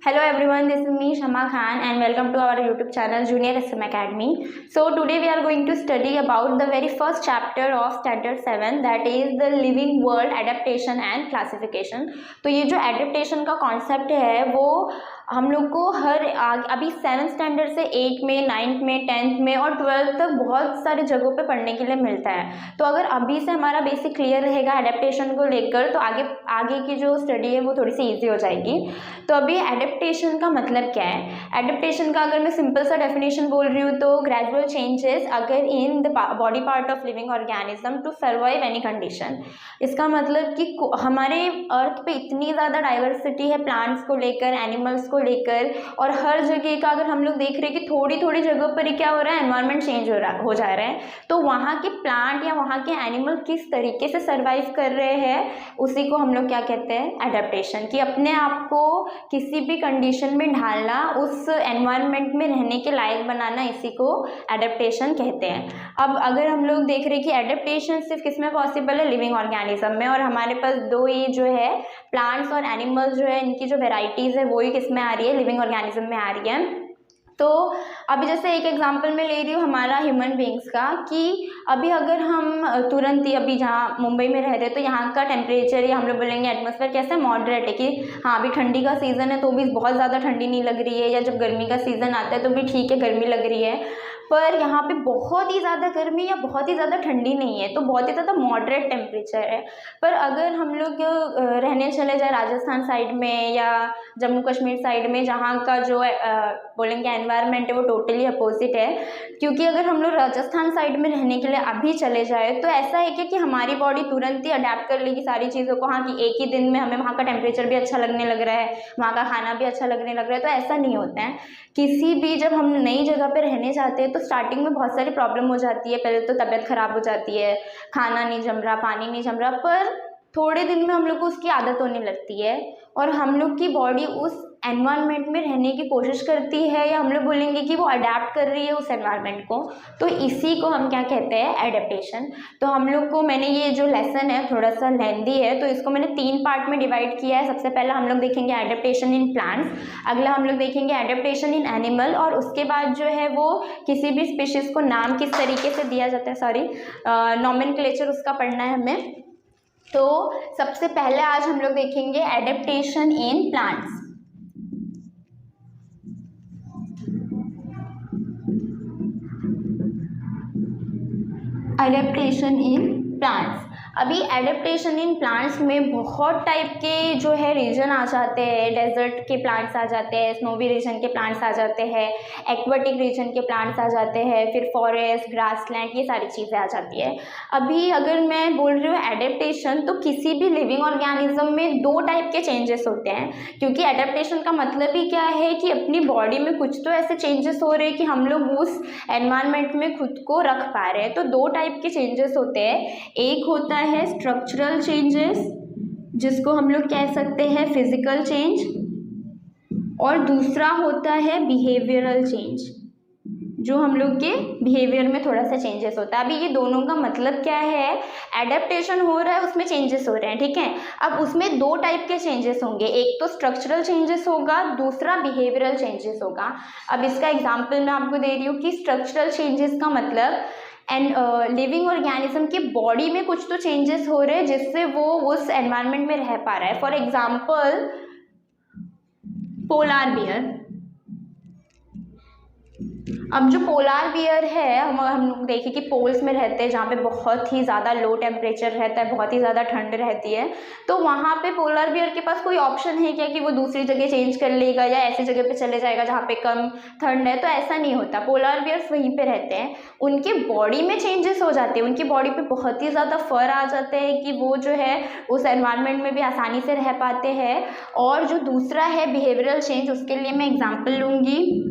Hello everyone, this is me Shama Khan and welcome to our YouTube channel Junior SM Academy. So today we are going to study about the very first chapter of Standard 7, that is the Living World Adaptation and Classification. तो ये जो adaptation का concept है वो हम लोग को अभी 7th स्टैंडर्ड से 8 में 9th में 10th में और 12th तक बहुत सारे जगहों पे पढ़ने के लिए मिलता है। तो अगर अभी से हमारा बेसिक क्लियर रहेगा एडेप्टेशन को लेकर तो आगे की जो स्टडी है वो थोड़ी सी इजी हो जाएगी। तो अभी एडेप्टेशन का मतलब क्या है? एडेप्टेशन का अगर मैं सिंपल सा डेफिनेशन बोल रही हूँ तो ग्रेजुअल चेंजेस अगर in the body part of living organism to survive any condition. इसका मतलब कि हमारे अर्थ पे इतनी ज़्यादा डाइवर्सिटी है प्लांट्स को लेकर, एनिमल्स को लेकर, और हर जगह का अगर हम लोग देख रहे हैं कि थोड़ी थोड़ी जगह पर ही क्या हो रहा है, एनवायरनमेंट चेंज हो जा रहा है। तो वहाँ के प्लांट या वहाँ के एनिमल किस तरीके से सर्वाइव कर रहे हैं उसी को हम लोग क्या कहते हैं, एडेप्टेशन। कि अपने आप को किसी भी कंडीशन में ढालना, उस एनवायरनमेंट में रहने के लायक बनाना, इसी को एडेप्टेशन कहते हैं। अब अगर हम लोग देख रहे हैं कि एडेप्टेशन सिर्फ किस में पॉसिबल है, लिविंग ऑर्गेनिज्म में, और हमारे पास दो ही जो है प्लांट्स और एनिमल्स जो है इनकी जो वेराइटीज़ है वही किस में आ रही है, लिविंग ऑर्गेनिज्म में आ रही है। तो अभी जैसे एक एग्जांपल मैं ले रही हूँ हमारा ह्यूमन बींग्स का, कि अभी अगर हम तुरंत ही अभी जहाँ मुंबई में रह रहे हैं तो यहाँ का टेम्परेचर या हम लोग बोलेंगे एटमॉस्फेयर कैसा मॉडरेट है, कि हाँ अभी ठंडी का सीज़न है तो भी बहुत ज़्यादा ठंडी नहीं लग रही है, या जब गर्मी का सीज़न आता है तो भी ठीक है गर्मी लग रही है। पर यहाँ पे बहुत ही ज़्यादा गर्मी या बहुत ही ज़्यादा ठंडी नहीं है, तो बहुत ही ज़्यादा मॉडरेट टेम्परेचर है। पर अगर हम लोग रहने चले जाए राजस्थान साइड में या जम्मू कश्मीर साइड में, जहाँ का जो बोलेंगे एनवायरनमेंट है वो टोटली अपोजिट है। क्योंकि अगर हम लोग राजस्थान साइड में रहने के लिए अभी चले जाए तो ऐसा है कि हमारी बॉडी तुरंत ही अडेप्ट कर लेगी सारी चीज़ों को। हाँ, कि एक ही दिन में हमें वहाँ का टेम्परेचर भी अच्छा लगने लग रहा है, वहाँ का खाना भी अच्छा लगने लग रहा है। तो ऐसा नहीं होता है। किसी भी जब हम नई जगह पे रहने जाते हैं तो स्टार्टिंग में बहुत सारी प्रॉब्लम हो जाती है। पहले तो तबीयत खराब हो जाती है, खाना नहीं जम रहा, पानी नहीं जम रहा, पर थोड़े दिन में हम लोग को उसकी आदत होने लगती है और हम लोग की बॉडी उस एनवायरनमेंट में रहने की कोशिश करती है, या हम लोग बोलेंगे कि वो अडेप्ट कर रही है उस एनवायरनमेंट को। तो इसी को हम क्या कहते हैं, एडेप्टेशन। तो हम लोग को, मैंने ये जो लेसन है थोड़ा सा लेंदी है तो इसको मैंने 3 पार्ट में डिवाइड किया है। सबसे पहला हम लोग देखेंगे एडेप्टेशन इन प्लांट्स, अगला हम लोग देखेंगे एडेप्टेशन इन एनिमल, और उसके बाद जो है वो किसी भी स्पीशीज़ को नाम किस तरीके से दिया जाता है, नॉमेनक्लेचर उसका पढ़ना है हमें। तो सबसे पहले आज हम लोग देखेंगे adaptation in plants. Adaptation in plants. अभी एडेप्टेशन इन प्लांट्स में बहुत टाइप के जो है रीजन आ जाते हैं। डेजर्ट के प्लांट्स आ जाते हैं, स्नोवी रीजन के प्लांट्स आ जाते हैं, एक्वाटिक रीजन के प्लांट्स आ जाते हैं, फिर फॉरेस्ट, ग्रासलैंड, ये सारी चीज़ें आ जाती है। अभी अगर मैं बोल रही हूँ एडेप्टेशन, तो किसी भी लिविंग ऑर्गेनिज्म में 2 टाइप के चेंजेस होते हैं। क्योंकि एडेप्टेशन का मतलब ही क्या है कि अपनी बॉडी में कुछ तो ऐसे चेंजेस हो रहे हैं कि हम लोग उस एनवायरनमेंट में खुद को रख पा रहे हैं। तो 2 टाइप के चेंजेस होते हैं। एक होता है स्ट्रक्चरल चेंजेस, जिसको हम लोग कह सकते हैं फिजिकल चेंज, और दूसरा होता है बिहेवियरल चेंज, जो हम लोग के बिहेवियर में थोड़ा सा चेंजेस होता है। अभी ये दोनों का मतलब क्या है, एडेप्टेशन हो रहा है उसमें चेंजेस हो रहे हैं, ठीक है। अब उसमें 2 टाइप के चेंजेस होंगे, एक तो स्ट्रक्चरल चेंजेस होगा, दूसरा बिहेवियरल चेंजेस होगा। अब इसका एग्जाम्पल मैं आपको दे रही हूँ कि स्ट्रक्चरल चेंजेस का मतलब लिविंग ऑर्गेनिज्म की बॉडी में कुछ तो चेंजेस हो रहे हैं जिससे वो उस एनवायरनमेंट में रह पा रहा है। For example polar bear. अब जो पोलार बियर है, हम लोग देखें कि पोल्स में रहते हैं जहाँ पे बहुत ही ज़्यादा लो टेम्परेचर रहता है, बहुत ही ज़्यादा ठंड रहती है। तो वहाँ पे पोलार बियर के पास कोई ऑप्शन है क्या कि वो दूसरी जगह चेंज कर लेगा या ऐसी जगह पे चले जाएगा जहाँ पे कम ठंड है? तो ऐसा नहीं होता। पोलार बियर्स वहीं पे रहते हैं, उनकी बॉडी में चेंजेस हो जाते हैं, उनकी बॉडी पे बहुत ही ज़्यादा फर आ जाते हैं कि वो जो है उस एनवायरनमेंट में भी आसानी से रह पाते हैं। और जो दूसरा है बिहेवियरल चेंज, उसके लिए मैं एग्जाम्पल लूँगी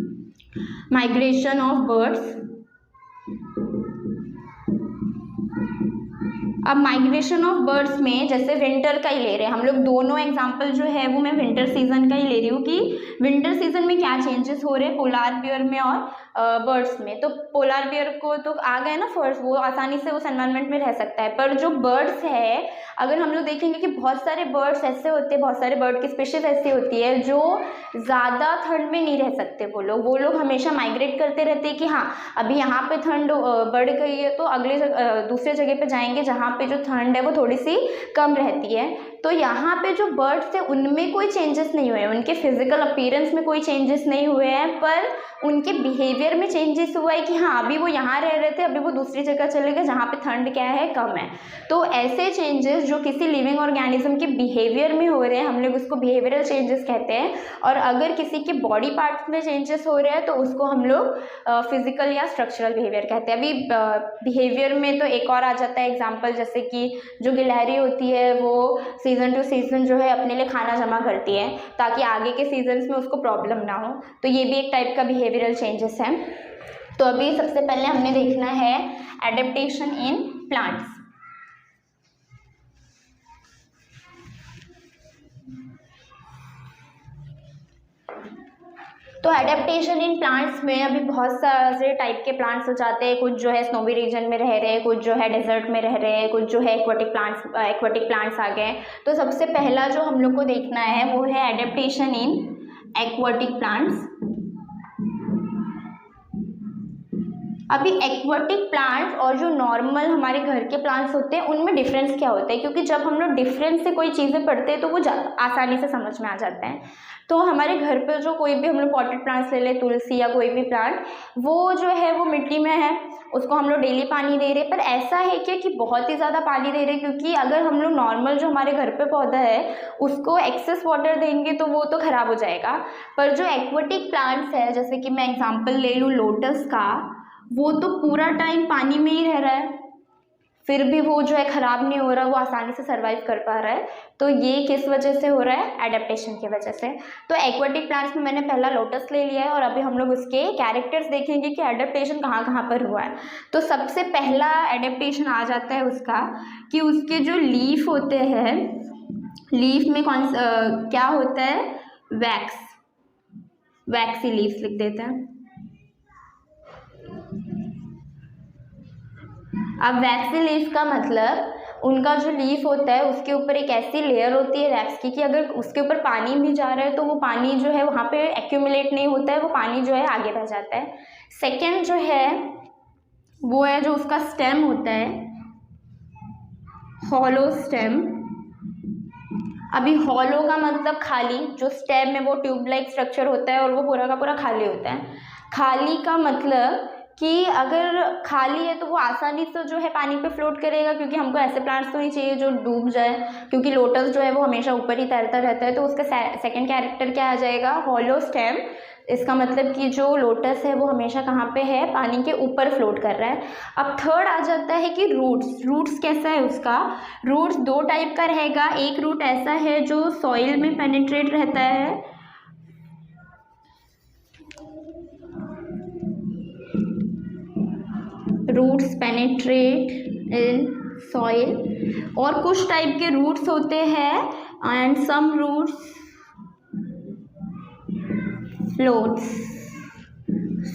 माइग्रेशन ऑफ बर्ड्स। अब माइग्रेशन ऑफ बर्ड्स में जैसे विंटर का ही ले रहे हैं हम लोग, दोनों एग्जांपल जो है वो मैं विंटर सीजन का ही ले रही हूँ कि विंटर सीजन में क्या चेंजेस हो रहे हैं पोलार बियर में और बर्ड्स में, तो पोलर बियर को तो आ गए ना फर्स्ट, वो आसानी से उस एनवायरनमेंट में रह सकता है। पर जो बर्ड्स है, अगर हम लोग देखेंगे कि बहुत सारे बर्ड्स ऐसे होते हैं, बहुत सारे बर्ड की स्पीशीज ऐसी होती है जो ज़्यादा ठंड में नहीं रह सकते। वो लोग हमेशा माइग्रेट करते रहते हैं कि हाँ अभी यहाँ पे ठंड बढ़ गई है तो अगले दूसरे जगह पे जाएंगे जहाँ पे जो ठंड है वो थोड़ी सी कम रहती है। तो यहाँ पे जो बर्ड्स है उनमें कोई चेंजेस नहीं हुए, उनके फिजिकल अपीयरेंस में कोई चेंजेस नहीं हुए हैं, पर उनके बिहेवियर में चेंजेस हुआ है कि हाँ अभी वो यहाँ रह रहे थे, अभी वो दूसरी जगह चले गए जहाँ पे ठंड क्या है, कम है। तो ऐसे चेंजेस जो किसी लिविंग ऑर्गेनिज्म के बिहेवियर में हो रहे हैं, हम लोग उसको बिहेवियरल चेंजेस कहते हैं। और अगर किसी के बॉडी पार्ट्स में चेंजेस हो रहे हैं तो उसको हम लोग फिजिकल या स्ट्रक्चरल बिहेवियर कहते हैं। अभी बिहेवियर में तो एक और आ जाता है एग्जाम्पल, जैसे कि जो गिलहरी होती है वो सीजन टू सीजन जो है अपने लिए खाना जमा करती है ताकि आगे के सीजन्स में उसको प्रॉब्लम ना हो, तो ये भी एक टाइप का बिहेवियरल चेंजेस है। तो अभी सबसे पहले हमने देखना है एडेप्टेशन इन प्लांट्स। तो एडेप्टेशन इन प्लांट्स में अभी बहुत सारे टाइप के प्लांट्स हो जाते हैं, कुछ जो है स्नोवी रीजन में रह रहे हैं, कुछ जो है डेजर्ट में रह रहे हैं, कुछ जो है एक्वाटिक प्लांट्स आ गए। तो सबसे पहला जो हम लोग को देखना है वो है एडेप्टेशन इन एक्वाटिक प्लांट्स। अभी एक्वाटिक प्लांट्स और जो नॉर्मल हमारे घर के प्लांट्स होते हैं उनमें डिफरेंस क्या होता है, क्योंकि जब हम लोग डिफरेंस से कोई चीज़ें पढ़ते हैं तो वो आसानी से समझ में आ जाता है। तो हमारे घर पे जो कोई भी हम लोग पॉटेड प्लांट्स ले लें, तुलसी या कोई भी प्लांट, वो जो है वो मिट्टी में है, उसको हम लोग डेली पानी दे रहे हैं। पर ऐसा है क्या कि बहुत ही ज़्यादा पानी दे रहे हैं, क्योंकि अगर हम लोग नॉर्मल जो हमारे घर पे पौधा है उसको एक्सेस वाटर देंगे तो वो तो ख़राब हो जाएगा। पर जो एक्वाटिक प्लांट्स है, जैसे कि मैं एग्जाम्पल ले लूँ लोटस का, वो तो पूरा टाइम पानी में ही रह रहा है, फिर भी वो जो है ख़राब नहीं हो रहा, वो आसानी से सर्वाइव कर पा रहा है। तो ये किस वजह से हो रहा है? एडेप्टेशन की वजह से। तो एक्वाटिक प्लांट्स में मैंने पहला लोटस ले लिया है और अभी हम लोग उसके कैरेक्टर्स देखेंगे कि एडेप्टेशन कहाँ कहाँ पर हुआ है। तो सबसे पहला एडेप्टेशन आ जाता है उसका कि उसके जो लीफ होते हैं, लीफ में क्या होता है? वैक्सी लीव्स लिख देते हैं। अब वैक्सी लीफ का मतलब उनका जो लीफ होता है उसके ऊपर एक ऐसी लेयर होती है वैक्स की कि अगर उसके ऊपर पानी भी जा रहा है तो वो पानी जो है वहाँ पे एक्यूमुलेट नहीं होता है, वो पानी जो है आगे बह जाता है। सेकेंड जो है वो है जो उसका स्टेम होता है, हॉलो स्टेम। अभी हॉलो का मतलब खाली, जो स्टेम में वो ट्यूब लाइक स्ट्रक्चर होता है और वो पूरा का पूरा खाली होता है। खाली का मतलब कि अगर खाली है तो वो आसानी से जो है पानी पे फ्लोट करेगा, क्योंकि हमको ऐसे प्लांट्स तो नहीं चाहिए जो डूब जाए, क्योंकि लोटस जो है वो हमेशा ऊपर ही तैरता रहता है। तो उसका सेकंड कैरेक्टर क्या आ जाएगा? Hollow stem. इसका मतलब कि जो लोटस है वो हमेशा कहाँ पे है? पानी के ऊपर फ्लोट कर रहा है। अब थर्ड आ जाता है कि रूट्स कैसा है उसका? रूट्स दो टाइप का रहेगा। एक रूट ऐसा है जो सॉइल में पेनिट्रेट रहता है, रूट्स पेनिट्रेट इन सॉइल, और कुछ टाइप के रूट्स होते हैं and some roots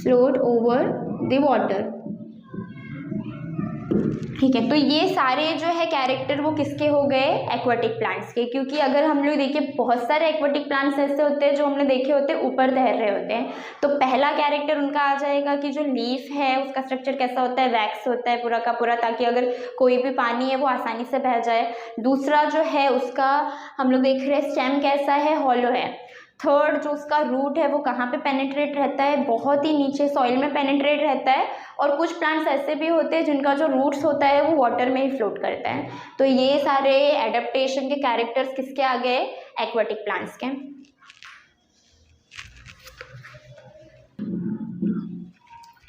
float over the water. ठीक है, तो ये सारे जो है कैरेक्टर वो किसके हो गए? एक्वाटिक प्लांट्स के। क्योंकि अगर हम लोग देखिए बहुत सारे एक्वाटिक प्लांट्स ऐसे होते हैं जो हमने देखे होते हैं ऊपर तैर रहे होते हैं। तो पहला कैरेक्टर उनका आ जाएगा कि जो लीफ है उसका स्ट्रक्चर कैसा होता है? वैक्स होता है पूरा का पूरा, ताकि अगर कोई भी पानी है वो आसानी से बह जाए। दूसरा जो है उसका हम लोग देख रहे हैं स्टेम कैसा है? हॉलो है। थर्ड जो उसका रूट है वो कहाँ पे पेनिट्रेट रहता है? बहुत ही नीचे सॉइल में पेनिट्रेट रहता है। और कुछ प्लांट्स ऐसे भी होते हैं जिनका जो रूट्स होता है वो वाटर में ही फ्लोट करता है। तो ये सारे एडेप्टेशन के कैरेक्टर्स किसके आ गए? एक्वाटिक प्लांट्स के।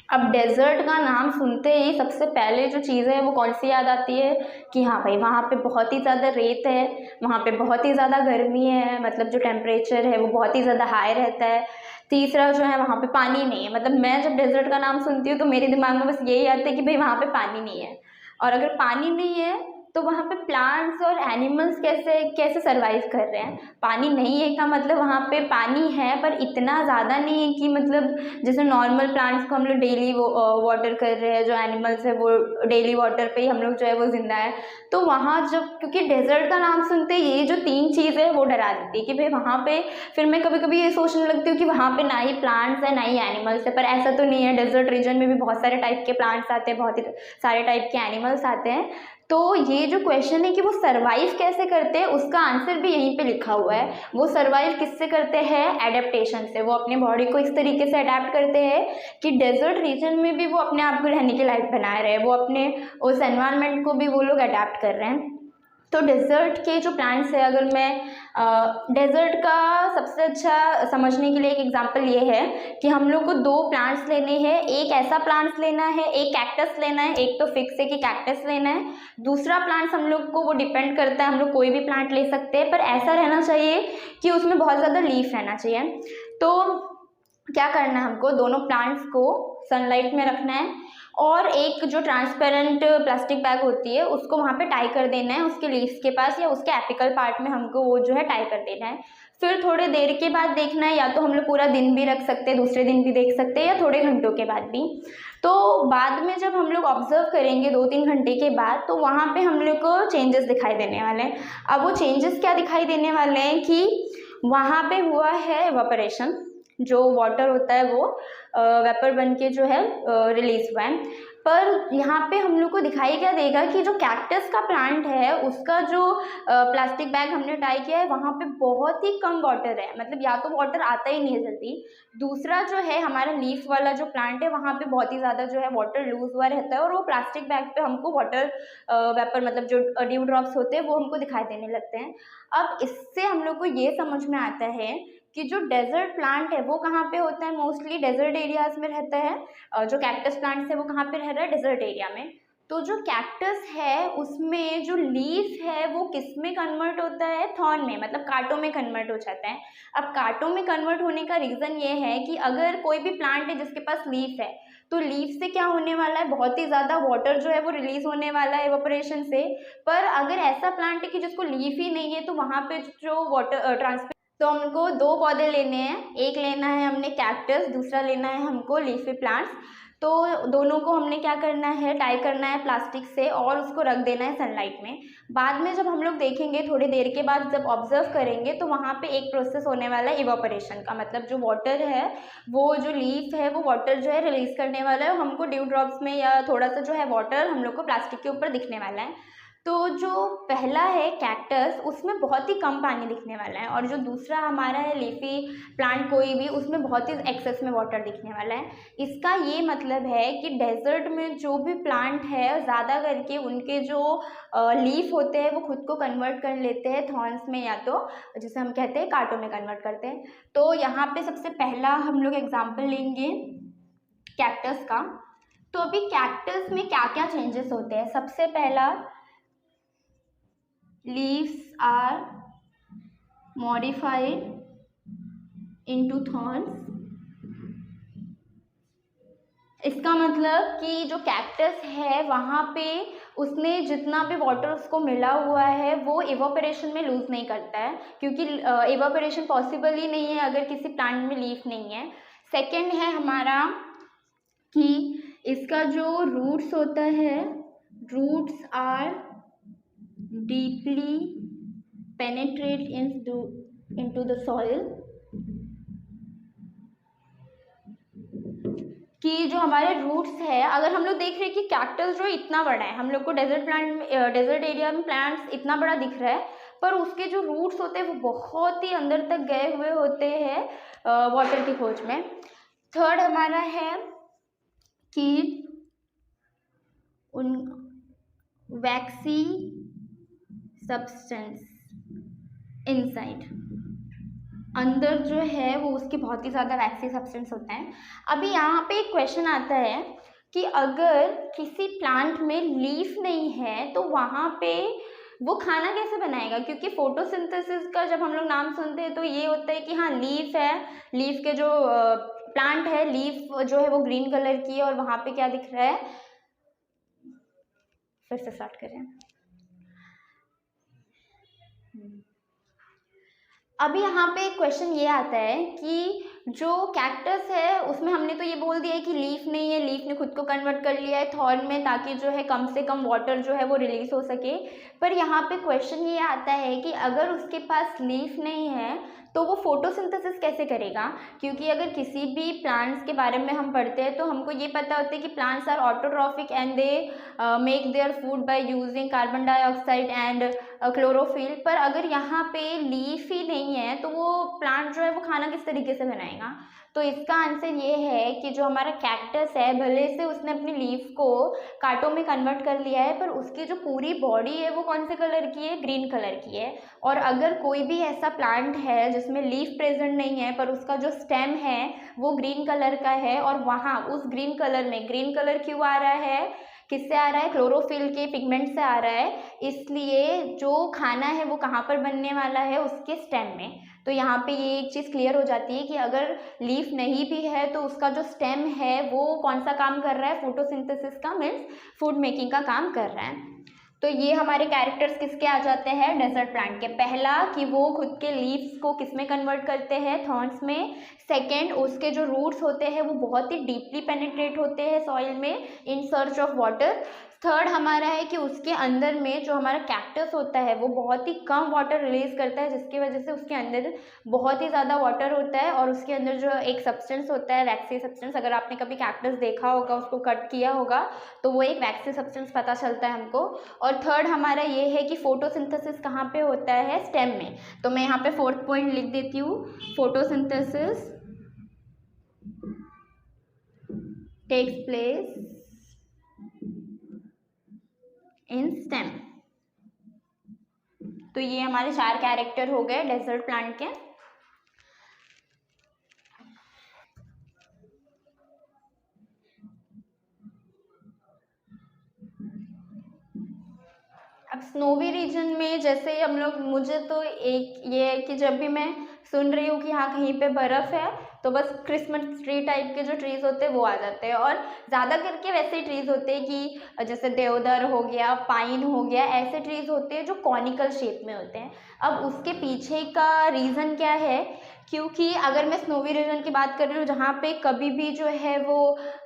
अब डेजर्ट का नाम सुनते ही सबसे पहले जो चीज़ है वो कौन सी याद आती है? कि हाँ भाई वहाँ पे बहुत ही ज़्यादा रेत है, वहाँ पे बहुत ही ज़्यादा गर्मी है, मतलब जो टेम्परेचर है वो बहुत ही ज़्यादा हाई रहता है। तीसरा जो है वहाँ पे पानी नहीं है। मतलब मैं जब डेजर्ट का नाम सुनती हूँ तो मेरे दिमाग में बस यही आता है कि भाई वहाँ पे पानी नहीं है। और अगर पानी नहीं है तो वहाँ पे प्लांट्स और एनिमल्स कैसे कैसे सर्वाइव कर रहे हैं। पानी नहीं है का मतलब वहाँ पे पानी है पर इतना ज़्यादा नहीं है कि मतलब जैसे नॉर्मल प्लांट्स को हम लोग डेली वाटर कर रहे हैं, जो एनिमल्स है वो डेली वाटर पे ही हम लोग जो है वो जिंदा है। तो वहाँ जब, क्योंकि डेजर्ट का नाम सुनते ये जो 3 चीज़ है वो डरा देती है कि भाई वहाँ पे, फिर मैं कभी कभी ये सोचने लगती हूँ कि वहाँ पे ना ही प्लांट्स है ना ही एनिमल्स है, पर ऐसा तो नहीं है। डेजर्ट रीजन में भी बहुत सारे टाइप के प्लांट्स आते हैं, बहुत ही सारे टाइप के एनिमल्स आते हैं। तो ये जो क्वेश्चन है कि वो सर्वाइव कैसे करते हैं, उसका आंसर भी यहीं पे लिखा हुआ है। वो सर्वाइव किससे करते हैं? एडेप्टेशन से। वो अपने बॉडी को इस तरीके से अडेप्ट करते हैं कि डेजर्ट रीजन में भी वो अपने आप को रहने की लाइफ बना रहे हैं, वो अपने उस एनवायरनमेंट को भी वो लोग अडेप्ट कर रहे हैं। तो डेजर्ट के जो प्लांट्स है, अगर मैं डेजर्ट का सबसे अच्छा समझने के लिए एक एग्जांपल ये है कि हम लोग को 2 प्लांट्स लेने हैं। एक ऐसा प्लांट्स लेना है, एक कैक्टस लेना है। एक तो फिक्स है कि कैक्टस लेना है, दूसरा प्लांट्स हम लोग को वो डिपेंड करता है, हम लोग कोई भी प्लांट ले सकते हैं, पर ऐसा रहना चाहिए कि उसमें बहुत ज़्यादा लीफ रहना चाहिए। तो क्या करना है हमको, दोनों प्लांट्स को सनलाइट में रखना है और एक जो ट्रांसपेरेंट प्लास्टिक बैग होती है उसको वहाँ पे टाई कर देना है उसके लीव्स के पास, या उसके एपिकल पार्ट में हमको वो जो है टाई कर देना है। फिर थोड़े देर के बाद देखना है, या तो हम लोग पूरा दिन भी रख सकते हैं, दूसरे दिन भी देख सकते हैं, या थोड़े घंटों के बाद भी। तो बाद में जब हम लोग ऑब्जर्व करेंगे 2-3 घंटे के बाद, तो वहाँ पे हम लोग को चेंजेस दिखाई देने वाले हैं। अब वो चेंजेस क्या दिखाई देने वाले हैं कि वहाँ पे हुआ है एवापोरेशन, जो वाटर होता है वो वेपर बन के जो है रिलीज हुआ है। पर यहाँ पे हम लोग को दिखाई क्या देगा कि जो कैक्टस का प्लांट है उसका जो प्लास्टिक बैग हमने टाई किया है वहाँ पे बहुत ही कम वाटर है, मतलब या तो वाटर आता ही नहीं है जल्दी। दूसरा जो है हमारा लीफ वाला जो प्लांट है वहाँ पे बहुत ही ज़्यादा जो है वाटर लूज हुआ रहता है, और वो प्लास्टिक बैग पे हमको वाटर वेपर मतलब जो ड्यू ड्रॉप्स होते हैं वो हमको दिखाई देने लगते हैं। अब इससे हम लोग को ये समझ में आता है कि जो डेजर्ट प्लांट है वो कहाँ पे होता है, मोस्टली डेजर्ट एरियाज में रहता है। जो कैक्टस प्लांट्स है वो कहाँ पे रह रहा है? डेजर्ट एरिया में। तो जो कैक्टस है उसमें जो लीफ है वो किस में कन्वर्ट होता है? थॉर्न में, मतलब कांटों में कन्वर्ट हो जाता है। अब कांटों में कन्वर्ट होने का रीज़न ये है कि अगर कोई भी प्लांट है जिसके पास लीफ है, तो लीफ से क्या होने वाला है, बहुत ही ज़्यादा वाटर जो है वो रिलीज होने वाला है एवापोरेशन से। पर अगर ऐसा प्लांट है कि जिसको लीफ ही नहीं है, तो वहाँ पे जो वाटर ट्रांसफर, तो हमको 2 पौधे लेने हैं, एक लेना है हमने कैक्टस, दूसरा लेना है हमको लीफी प्लांट्स। तो दोनों को हमने क्या करना है, टाई करना है प्लास्टिक से और उसको रख देना है सनलाइट में। बाद में जब हम लोग देखेंगे थोड़ी देर के बाद, जब ऑब्जर्व करेंगे, तो वहाँ पे एक प्रोसेस होने वाला है इवापोरेशन का, मतलब जो वाटर है वो जो लीफ है वो वाटर जो है रिलीज करने वाला है, हमको ड्यू ड्रॉप्स में या थोड़ा सा जो है वाटर हम लोग को प्लास्टिक के ऊपर दिखने वाला है। तो जो पहला है कैक्टस उसमें बहुत ही कम पानी दिखने वाला है, और जो दूसरा हमारा है लीफी प्लांट कोई भी, उसमें बहुत ही एक्सेस में वाटर दिखने वाला है। इसका ये मतलब है कि डेजर्ट में जो भी प्लांट है ज़्यादा करके उनके जो लीफ होते हैं वो खुद को कन्वर्ट कर लेते हैं थॉर्न्स में, या तो जिसे हम कहते हैं कांटों में कन्वर्ट करते हैं। तो यहाँ पे सबसे पहला हम लोग एग्जाम्पल लेंगे कैक्टस का। तो अभी कैक्टस में क्या क्या चेंजेस होते हैं? सबसे पहला, leaves are modified into thorns। इसका मतलब कि जो कैक्टस है वहाँ पे उसने जितना भी वाटर उसको मिला हुआ है वो इवापोरेशन में लूज नहीं करता है, क्योंकि इवापोरेशन पॉसिबल ही नहीं है अगर किसी प्लांट में लीफ नहीं है। सेकंड है हमारा कि इसका जो रूट्स होता है, roots are deeply penetrate into the soil, कि जो हमारे रूट्स है, अगर हम लोग देख रहे हैं कि कैक्टस जो इतना बड़ा है, हम लोग को डेजर्ट प्लांट डेजर्ट एरिया में प्लांट्स इतना बड़ा दिख रहा है, पर उसके जो रूट्स होते हैं वो बहुत ही अंदर तक गए हुए होते हैं वाटर की खोज में। थर्ड हमारा है कि उन वैक्सी सब्सटेंस इनसाइड, अंदर जो है वो उसके बहुत ही ज़्यादा वैक्सी सब्सटेंस होता है। अभी यहाँ पे एक क्वेश्चन आता है कि अगर किसी प्लांट में लीफ नहीं है तो वहाँ पे वो खाना कैसे बनाएगा, क्योंकि फोटोसिंथेसिस का जब हम लोग नाम सुनते हैं तो ये होता है कि हाँ लीफ है, लीफ के जो प्लांट है, लीफ जो है वो ग्रीन कलर की है, और वहाँ पे क्या दिख रहा है, फिर से स्टार्ट करें। अभी यहाँ पे क्वेश्चन ये आता है कि जो कैक्टस है उसमें हमने तो ये बोल दिया है कि लीफ नहीं है, लीफ ने खुद को कन्वर्ट कर लिया है थॉर्न में ताकि जो है कम से कम वाटर जो है वो रिलीज हो सके। पर यहाँ पे क्वेश्चन ये आता है कि अगर उसके पास लीफ नहीं है तो वो फोटोसिंथेसिस कैसे करेगा, क्योंकि अगर किसी भी प्लांट्स के बारे में हम पढ़ते हैं तो हमको ये पता होता है कि plants are autotrophic and they make their food by using carbon dioxide and chlorophyll. पर अगर यहाँ पे लीफ ही नहीं है तो वो प्लांट जो है वो खाना किस तरीके से बनाएगा। तो इसका आंसर ये है कि जो हमारा कैक्टस है भले से उसने अपनी लीफ को कांटों में कन्वर्ट कर लिया है पर उसकी जो पूरी बॉडी है वो कौन से कलर की है, ग्रीन कलर की है। और अगर कोई भी ऐसा प्लांट है जिसमें लीफ प्रेजेंट नहीं है पर उसका जो स्टेम है वो ग्रीन कलर का है और वहाँ उस ग्रीन कलर में, ग्रीन कलर क्यों आ रहा है, किससे आ रहा है, क्लोरोफिल के पिगमेंट से आ रहा है, इसलिए जो खाना है वो कहाँ पर बनने वाला है, उसके स्टेम में। तो यहाँ पे ये एक चीज़ क्लियर हो जाती है कि अगर लीफ नहीं भी है तो उसका जो स्टेम है वो कौन सा काम कर रहा है, फोटोसिंथेसिस का, मीन्स फूड मेकिंग का काम कर रहा है। तो ये हमारे कैरेक्टर्स किसके आ जाते हैं, डेजर्ट प्लांट के। पहला कि वो खुद के लीव्स को किस में कन्वर्ट करते हैं, थॉर्न्स में। सेकेंड, उसके जो रूट्स होते हैं वो बहुत ही डीपली पेनिट्रेट होते हैं सॉइल में in search of water. Third हमारा है कि उसके अंदर में जो हमारा कैक्टस होता है वो बहुत ही कम वाटर रिलीज करता है जिसकी वजह से उसके अंदर बहुत ही ज़्यादा वाटर होता है और उसके अंदर जो एक सब्सटेंस होता है, वैक्सी सब्सटेंस, अगर आपने कभी कैक्टस देखा होगा, उसको कट किया होगा तो वो एक वैक्सी सब्सटेंस पता चलता है हमको। और थर्ड हमारा ये है कि फोटोसिंथेसिस कहाँ पे होता है, स्टेम में। तो मैं यहाँ पे फोर्थ पॉइंट लिख देती हूँ, photosynthesis takes place in stem. तो ये हमारे 4 कैरेक्टर हो गए डेजर्ट प्लांट के। अब स्नोवी रीजन में जैसे हम लोग, मुझे तो एक ये है कि जब भी मैं सुन रही हूँ कि हाँ कहीं पे बर्फ़ है तो बस क्रिसमस ट्री टाइप के जो ट्रीज़ होते हैं वो आ जाते हैं। और ज़्यादा करके वैसे ट्रीज़ होते हैं कि जैसे देवदार हो गया, पाइन हो गया, ऐसे ट्रीज़ होते हैं जो कॉनिकल शेप में होते हैं। अब उसके पीछे का रीज़न क्या है, क्योंकि अगर मैं स्नोवी रीजन की बात कर रही हूँ जहाँ पे कभी भी जो है वो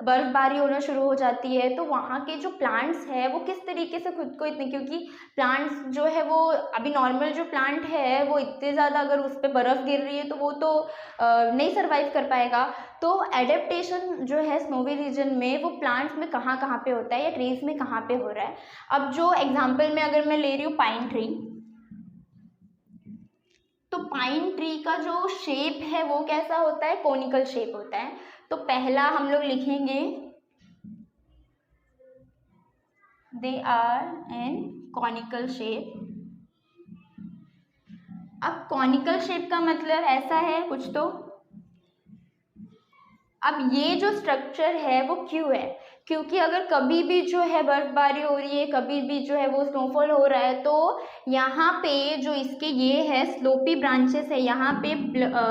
बर्फ़बारी होना शुरू हो जाती है तो वहाँ के जो प्लांट्स है वो किस तरीके से खुद को इतने, क्योंकि प्लांट्स जो है वो अभी नॉर्मल जो प्लांट है वो इतने ज़्यादा अगर उस पर बर्फ़ गिर रही है तो वो तो नहीं सर्वाइव कर पाएगा। तो एडेप्टेशन जो है स्नोवी रीजन में वो प्लांट्स में कहाँ कहाँ पे होता है या ट्रीज़ में कहाँ पे हो रहा है। अब जो एग्जाम्पल में अगर मैं ले रही हूँ पाइन ट्री, तो पाइन ट्री का जो शेप है वो कैसा होता है, कोनिकल शेप होता है। तो पहला हम लोग लिखेंगे they are in conical shape. अब कॉनिकल शेप का मतलब ऐसा है कुछ तो। अब ये जो स्ट्रक्चर है वो क्यों है, क्योंकि अगर कभी भी जो है बर्फबारी हो रही है, कभी भी जो है वो स्नोफॉल हो रहा है तो यहाँ पे जो इसके ये है स्लोपी ब्रांचेस है, यहाँ पे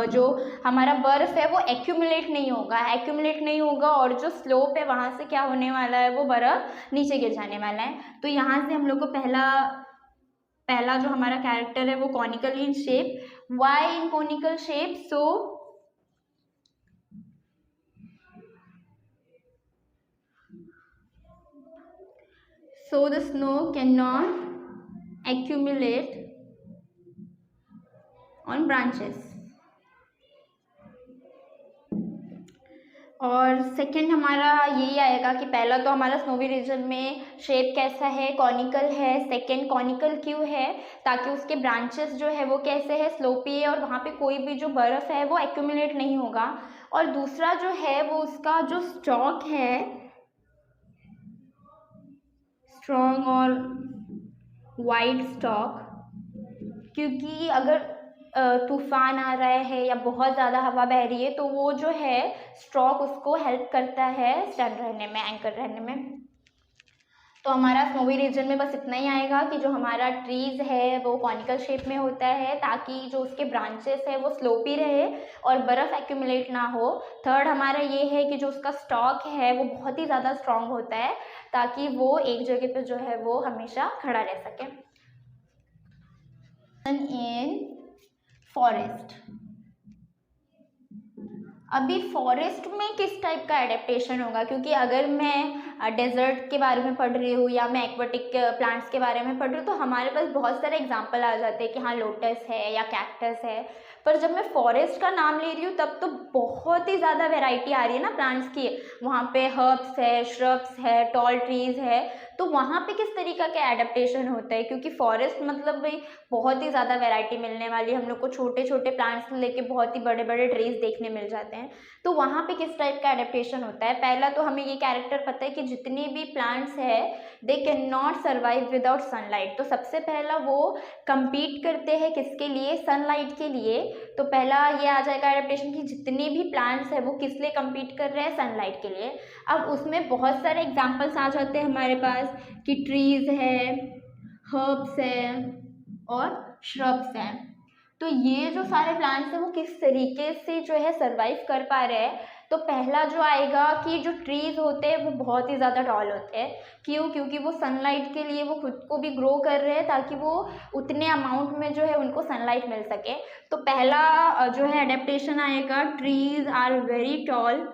जो हमारा बर्फ है वो एक्यूमुलेट नहीं होगा और जो स्लोप है वहाँ से क्या होने वाला है, वो बर्फ नीचे गिर जाने वाला है। तो यहाँ से हम लोग को पहला जो हमारा कैरेक्टर है वो conical in shape. Why in conical shape, so the snow cannot accumulate on branches। और सेकंड हमारा यही आएगा कि पहला तो हमारा स्नोवी रीजन में शेप कैसा है, कॉनिकल है। सेकंड, कॉनिकल क्यों है, ताकि उसके ब्रांचेस जो है वो कैसे है, स्लोपी है और वहाँ पे कोई भी जो बर्फ़ है वो एक्यूमुलेट नहीं होगा। और दूसरा जो है वो उसका जो स्टॉक है, स्ट्रॉन्ग और वाइड स्टॉक, क्योंकि अगर तूफान आ रहा है या बहुत ज़्यादा हवा बह रही है तो वो जो है स्टॉक उसको हेल्प करता है स्टैंड रहने में, एंकर रहने में। तो हमारा स्नोवी रीजन में बस इतना ही आएगा कि जो हमारा ट्रीज़ है वो कॉनिकल शेप में होता है ताकि जो उसके ब्रांचेस है वो स्लोपी रहे और बर्फ़ एक्यूमुलेट ना हो। थर्ड हमारा ये है कि जो उसका स्टॉक है वो बहुत ही ज़्यादा स्ट्रॉन्ग होता है ताकि वो एक जगह पे जो है वो हमेशा खड़ा रह सके। इन फॉरेस्ट। अभी फॉरेस्ट में किस टाइप का एडेप्टेशन होगा, क्योंकि अगर मैं डेजर्ट के बारे में पढ़ रही हूँ या मैं एक्वाटिक प्लांट्स के बारे में पढ़ रही हूँ तो हमारे पास बहुत सारे एग्जांपल आ जाते हैं कि हाँ लोटस है या कैक्टस है। पर जब मैं फॉरेस्ट का नाम ले रही हूँ तब तो बहुत ही ज़्यादा वैरायटी आ रही है ना प्लांट्स की। वहाँ पे हर्ब्स है, श्रब्स है, टॉल ट्रीज है, तो वहाँ पे किस तरीके का एडेप्टेशन होता है, क्योंकि फॉरेस्ट मतलब भाई बहुत ही ज़्यादा वैरायटी मिलने वाली है हम लोग को, छोटे छोटे प्लांट्स से लेके बहुत ही बड़े बड़े ट्रीज देखने मिल जाते हैं। तो वहाँ पे किस टाइप का एडेप्टेशन होता है। पहला तो हमें ये कैरेक्टर पता है कि जितने भी प्लांट्स है they can not survive without sunlight. तो सबसे पहला वो compete करते हैं किसके लिए, सनलाइट के लिए। तो पहला ये आ जाएगा एडेप्टेशन कि जितने भी प्लांट्स है वो किस लिए compete कर रहे हैं, सनलाइट के लिए। अब उसमें बहुत सारे एग्जाम्पल्स आ जाते हैं हमारे पास कि ट्रीज है, हर्ब्स है और श्रब्स हैं। तो ये जो सारे प्लांट्स हैं वो किस तरीके से जो है सरवाइव कर पा रहे हैं। तो पहला जो आएगा कि जो ट्रीज होते हैं वो बहुत ही ज़्यादा टॉल होते हैं। क्यों? क्योंकि वो सनलाइट के लिए वो खुद को भी ग्रो कर रहे हैं ताकि वो उतने अमाउंट में जो है उनको सनलाइट मिल सके। तो पहला जो है एडेप्टेशन आएगा, ट्रीज आर वेरी टॉल।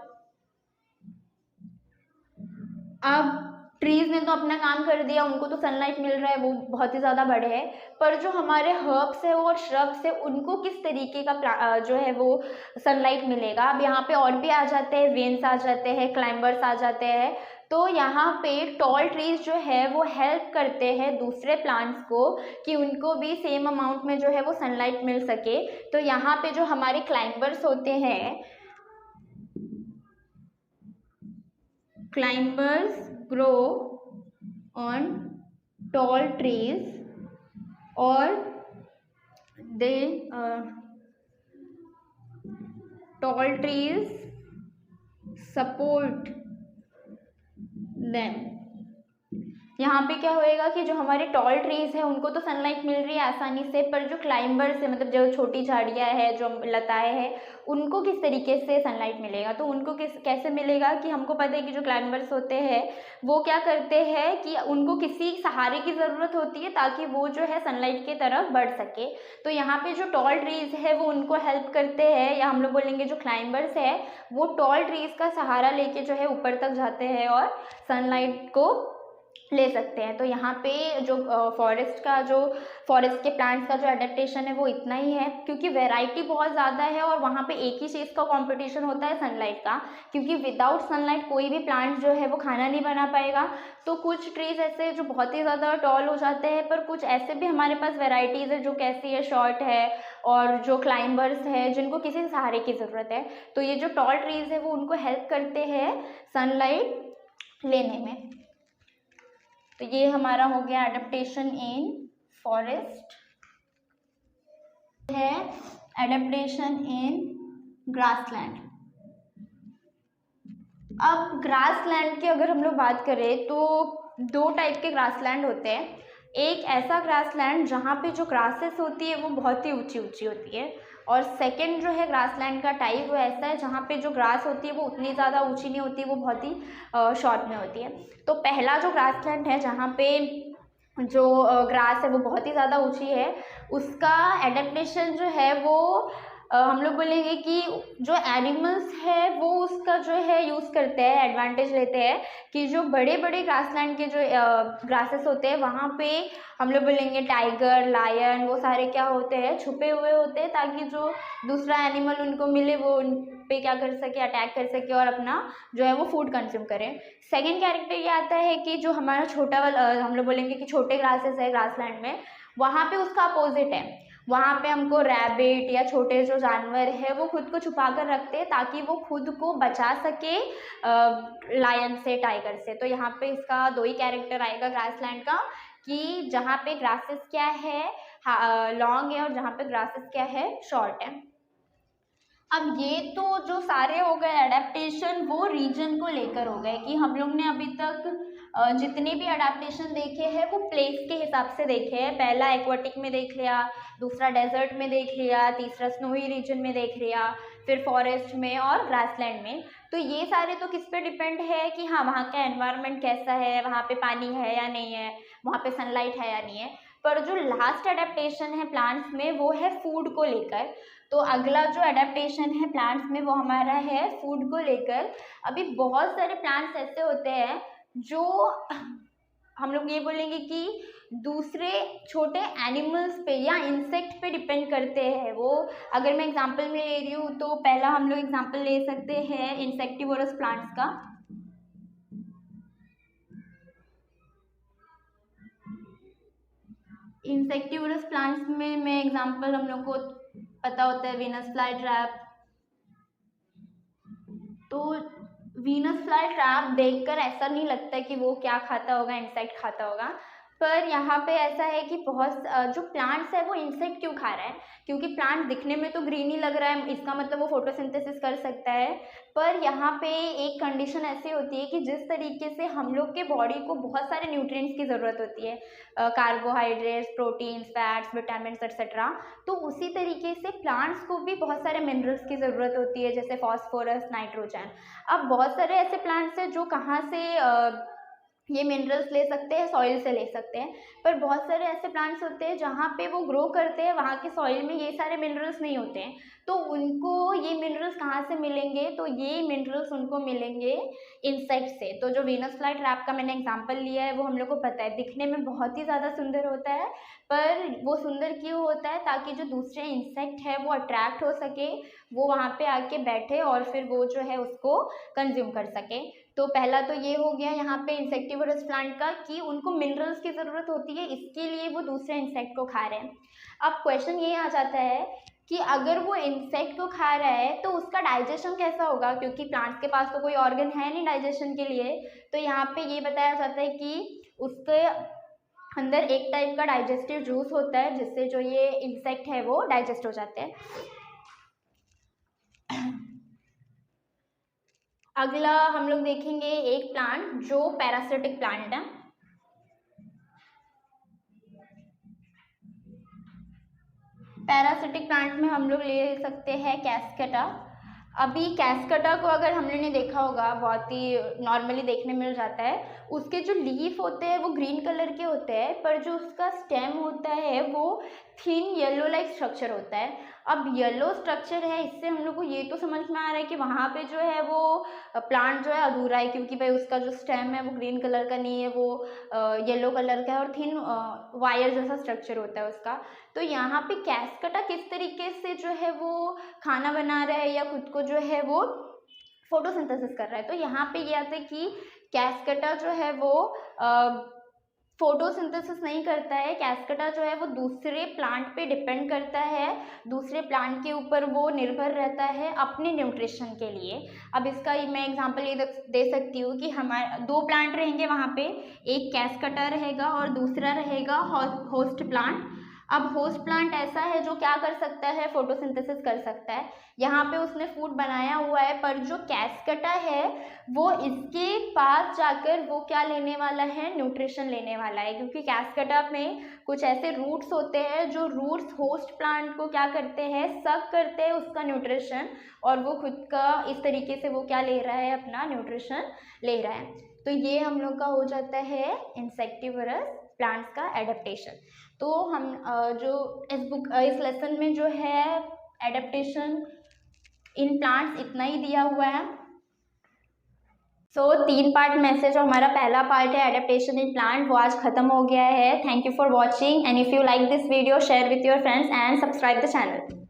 अब ट्रीज ने तो अपना काम कर दिया, उनको तो सनलाइट मिल रहा है, वो बहुत ही ज़्यादा बड़े हैं। पर जो हमारे हर्ब्स है और श्रब्स है उनको किस तरीके का जो है वो सनलाइट मिलेगा। अब यहाँ पे और भी आ जाते हैं, वेन्स आ जाते हैं, क्लाइंबर्स आ जाते हैं। तो यहाँ पे टॉल ट्रीज जो है वो हेल्प करते हैं दूसरे प्लांट्स को कि उनको भी सेम अमाउंट में जो है वो सनलाइट मिल सके। तो यहाँ पे जो हमारे क्लाइंबर्स होते हैं, climbers grow on tall trees or they tall trees support them। यहाँ पे क्या होएगा कि जो हमारे टॉल ट्रीज है उनको तो सनलाइट मिल रही है आसानी से, पर जो क्लाइंबर्स है मतलब जो छोटी झाड़ियाँ है, जो लताएं हैं, उनको किस तरीके से सनलाइट मिलेगा। तो उनको कैसे मिलेगा कि हमको पता है कि जो क्लाइंबर्स होते हैं वो क्या करते हैं कि उनको किसी सहारे की ज़रूरत होती है ताकि वो जो है सनलाइट की तरफ बढ़ सके। तो यहाँ पे जो टॉल ट्रीज है वो उनको हेल्प करते हैं, या हम लोग बोलेंगे जो क्लाइंबर्स है वो टॉल ट्रीज का सहारा लेके जो है ऊपर तक जाते हैं और सनलाइट को ले सकते हैं। तो यहाँ पे जो फॉरेस्ट के प्लांट्स का जो एडेप्टेशन है वो इतना ही है, क्योंकि वैरायटी बहुत ज़्यादा है और वहाँ पे एक ही चीज़ का कंपटीशन होता है, सनलाइट का। क्योंकि विदाउट सनलाइट कोई भी प्लांट जो है वो खाना नहीं बना पाएगा। तो कुछ ट्रीज ऐसे जो बहुत ही ज़्यादा टॉल हो जाते हैं, पर कुछ ऐसे भी हमारे पास वेराइटीज़ है जो कैसी है, शॉर्ट है, और जो क्लाइंबर्स है जिनको किसी सहारे की ज़रूरत है। तो ये जो टॉल ट्रीज है वो उनको हेल्प करते हैं सनलाइट लेने में। तो ये हमारा हो गया एडेप्टेशन इन फॉरेस्ट। है एडेप्टेशन इन ग्रासलैंड। अब ग्रासलैंड की अगर हम लोग बात करें तो दो टाइप के ग्रासलैंड होते हैं। एक ऐसा ग्रासलैंड जहाँ पे जो ग्रासेस होती है वो बहुत ही ऊंची ऊंची होती है, और सेकंड जो है ग्रासलैंड का टाइप वो ऐसा है जहाँ पे जो ग्रास होती है वो उतनी ज़्यादा ऊंची नहीं होती, वो बहुत ही शॉर्ट में होती है। तो पहला जो ग्रासलैंड है जहाँ पे जो ग्रास है वो बहुत ही ज़्यादा ऊंची है, उसका एडेप्टेशन जो है वो हम लोग बोलेंगे कि जो एनिमल्स है वो उसका जो है यूज़ करते हैं, एडवांटेज लेते हैं कि जो बड़े बड़े ग्रासलैंड के जो ग्रासेस होते हैं वहाँ पे हम लोग बोलेंगे टाइगर, लायन, वो सारे क्या होते हैं, छुपे हुए होते हैं ताकि जो दूसरा एनिमल उनको मिले वो उन पे क्या कर सके, अटैक कर सके और अपना जो है वो फूड कंज्यूम करें। सेकेंड कैरेक्टर ये आता है कि जो हमारा छोटा वाला हम लोग बोलेंगे कि छोटे ग्रासेस है ग्रासलैंड में, वहाँ पे उसका अपोजिट है। वहाँ पे हमको रैबिट या छोटे जो जानवर है वो खुद को छुपा कर रखते हैं ताकि वो खुद को बचा सके लायन से, टाइगर से। तो यहाँ पे इसका दो ही कैरेक्टर आएगा ग्रासलैंड का कि जहाँ पे ग्रासेस क्या है लॉन्ग है और जहाँ पे ग्रासेस क्या है शॉर्ट है। अब ये तो जो सारे हो गए एडेप्टेशन वो रीजन को लेकर हो गए कि हम लोग ने अभी तक जितने भी अडेप्टेशन देखे हैं वो प्लेस के हिसाब से देखे हैं। पहला एक्वाटिक में देख लिया, दूसरा डेजर्ट में देख लिया, तीसरा स्नोई रीजन में देख लिया, फिर फॉरेस्ट में और ग्रासलैंड में। तो ये सारे तो किस पे डिपेंड है कि हाँ वहाँ का एनवायरनमेंट कैसा है, वहाँ पे पानी है या नहीं है, वहाँ पे सनलाइट है या नहीं है। पर जो लास्ट एडेप्टेशन है प्लांट्स में वो है फूड को लेकर। तो अगला जो एडेप्टेशन है प्लांट्स में वो हमारा है फूड को लेकर। अभी बहुत सारे प्लांट्स ऐसे होते हैं जो हम लोग ये बोलेंगे कि दूसरे छोटे एनिमल्स पे या इंसेक्ट पे डिपेंड करते हैं। वो अगर मैं एग्जांपल में ले रही हूँ तो पहला हम लोग एग्जांपल ले सकते हैं इंसेक्टिवोरस प्लांट्स का। इंसेक्टिवोरस प्लांट्स में मैं एग्जांपल हम लोग को पता होता है वीनस फ्लाई ट्रैप। तो वीनस फ्लाई ट्रैप देखकर ऐसा नहीं लगता कि वो क्या खाता होगा, इंसेक्ट खाता होगा, पर यहाँ पे ऐसा है कि बहुत जो प्लांट्स है वो इंसेक्ट क्यों खा रहा है, क्योंकि प्लांट दिखने में तो ग्रीन ही लग रहा है, इसका मतलब वो फोटोसिंथेसिस कर सकता है। पर यहाँ पे एक कंडीशन ऐसी होती है कि जिस तरीके से हम लोग के बॉडी को बहुत सारे न्यूट्रिएंट्स की ज़रूरत होती है, carbohydrates, proteins, fats, vitamins etcetera, तो उसी तरीके से प्लांट्स को भी बहुत सारे मिनरल्स की ज़रूरत होती है, जैसे फॉस्फोरस, नाइट्रोजन। अब बहुत सारे ऐसे प्लांट्स हैं जो कहाँ से ये मिनरल्स ले सकते हैं, सॉइल से ले सकते हैं, पर बहुत सारे ऐसे प्लांट्स होते हैं जहाँ पे वो ग्रो करते हैं वहाँ के सॉइल में ये सारे मिनरल्स नहीं होते हैं, तो उनको ये मिनरल्स कहाँ से मिलेंगे, तो ये मिनरल्स उनको मिलेंगे इंसेक्ट से। तो जो वीनस फ्लाई ट्रैप का मैंने एग्जांपल लिया है वो हम लोग को पता है दिखने में बहुत ही ज़्यादा सुंदर होता है, पर वो सुंदर क्यों होता है, ताकि जो दूसरे इंसेक्ट है वो अट्रैक्ट हो सके, वो वहाँ पे आके बैठे और फिर वो जो है उसको कंज्यूम कर सके। तो पहला तो ये हो गया यहाँ पे इंसेक्टिवोरस प्लांट का कि उनको मिनरल्स की ज़रूरत होती है, इसके लिए वो दूसरे इंसेक्ट को खा रहे हैं। अब क्वेश्चन ये आ जाता है कि अगर वो इंसेक्ट को खा रहा है तो उसका डाइजेशन कैसा होगा, क्योंकि प्लांट्स के पास तो कोई ऑर्गन है नहीं डाइजेशन के लिए। तो यहाँ पे ये बताया जाता है कि उसके अंदर एक टाइप का डाइजेस्टिव जूस होता है जिससे जो ये इंसेक्ट है वो डाइजेस्ट हो जाते हैं। अगला हम लोग देखेंगे एक प्लांट जो पैरासिटिक प्लांट है। पैरासिटिक प्लांट में हम लोग ले सकते हैं कैस्केटा। अभी कैस्केटा को अगर हमने देखा होगा, बहुत ही नॉर्मली देखने मिल जाता है, उसके जो लीफ होते हैं वो ग्रीन कलर के होते हैं, पर जो उसका स्टेम होता है वो थिन येलो लाइक स्ट्रक्चर होता है। अब येलो स्ट्रक्चर है, इससे हम लोग को ये तो समझ में आ रहा है कि वहाँ पे जो है वो प्लांट जो है अधूरा है, क्योंकि भाई उसका जो स्टेम है वो ग्रीन कलर का नहीं है, वो येलो कलर का है और थिन वायर जैसा स्ट्रक्चर होता है उसका। तो यहाँ पे कैस्केटा किस तरीके से जो है वो खाना बना रहा है या खुद को जो है वो फोटोसिंथेसिस कर रहा है, तो यहाँ पे ये आता है कि कैस्केटा जो है वो फोटोसिंथेसिस नहीं करता है। कैस्केटा जो है वो दूसरे प्लांट पे डिपेंड करता है, दूसरे प्लांट के ऊपर वो निर्भर रहता है अपने न्यूट्रिशन के लिए। अब इसका मैं एग्जांपल ये दे सकती हूँ कि हमारे दो प्लांट रहेंगे वहाँ पे, एक कैस्केटा रहेगा और दूसरा रहेगा होस्ट प्लांट। अब होस्ट प्लांट ऐसा है जो क्या कर सकता है, फोटोसिंथेसिस कर सकता है, यहाँ पे उसने फूड बनाया हुआ है, पर जो कैस्केटा है वो इसके पास जाकर वो क्या लेने वाला है, न्यूट्रिशन लेने वाला है, क्योंकि कैस्केटा में कुछ ऐसे रूट्स होते हैं जो रूट्स होस्ट प्लांट को क्या करते हैं, सक करते हैं उसका न्यूट्रिशन, और वो खुद का इस तरीके से वो क्या ले रहा है, अपना न्यूट्रिशन ले रहा है। तो ये हम लोग का हो जाता है इंसेक्टिवोरस प्लांट्स का एडेप्टेशन। तो हम जो इस लेसन में जो है एडेप्टेशन इन प्लांट्स इतना ही दिया हुआ है। सो 3 पार्ट में से जो हमारा पहला पार्ट है एडेप्टेशन इन प्लांट वो आज खत्म हो गया है। Thank you for watching and if you like this video share with your friends and subscribe the channel.